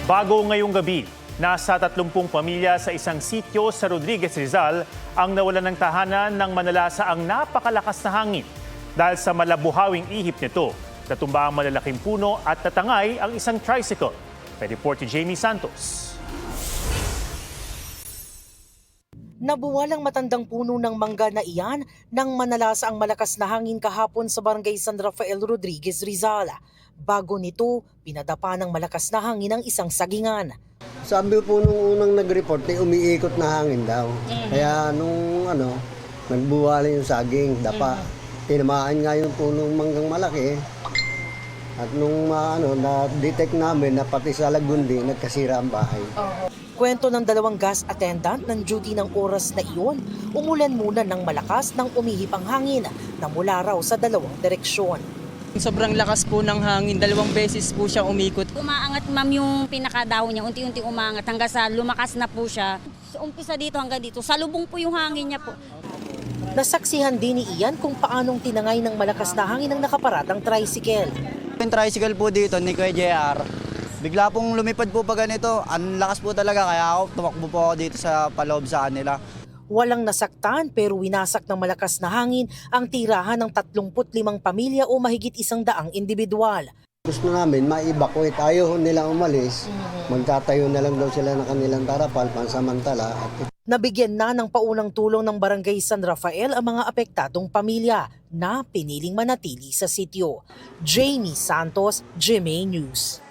Bago ngayong gabi, nasa 30 pamilya sa isang sitio sa Rodriguez, Rizal ang nawalan ng tahanan ng manalasa ang napakalakas na hangin. Dahil sa malabuhawing ihip nito, natumba ang malalaking puno at natangay ang isang tricycle. May report ni Jamie Santos. Nabuwalang matandang puno ng mangga na iyan nang manalasa ang malakas na hangin kahapon sa barangay San Rafael Rodriguez, Rizal. Bago nito, pinadapa ng malakas na hangin ang isang sagingan. Sabi po nung unang nag-report, umiikot na hangin daw. Kaya nung nagbuwala yung saging, dapa. Tinamaan nga yung punong manggang malaki. At nung na-detect namin na pati sa Lagundi, nagkasira ang bahay. Kwento ng dalawang gas attendant ng duty ng oras na iyon, umulan muna ng malakas nang umihip ang hangin na mula raw sa dalawang direksyon. Sobrang lakas po ng hangin, 2 beses po siya umikot. Umaangat ma'am yung pinakadaw niya, unti-unti umaangat hanggang sa lumakas na po siya. Umpisa dito hanggang dito, salubong po yung hangin niya po. Nasaksihan din ni Ian kung paanong tinangay ng malakas na hangin ang nakaparatang tricycle. Yung tricycle po dito ni Kuya JR, bigla pong lumipad po pa ganito. Ang lakas po talaga kaya ako tumakbo po ako dito sa paloob sa kanila. Walang nasaktan pero winasak ng malakas na hangin ang tirahan ng 35 pamilya o mahigit 100 individual. Gusto namin ma-evacuate, ayaw nilang umalis. Magtatayo na lang daw sila ng kanilang tarapal pansamantala. Nabigyan na ng paunang tulong ng barangay San Rafael ang mga apektadong pamilya na piniling manatili sa sitio. Jamie Santos, GMA News.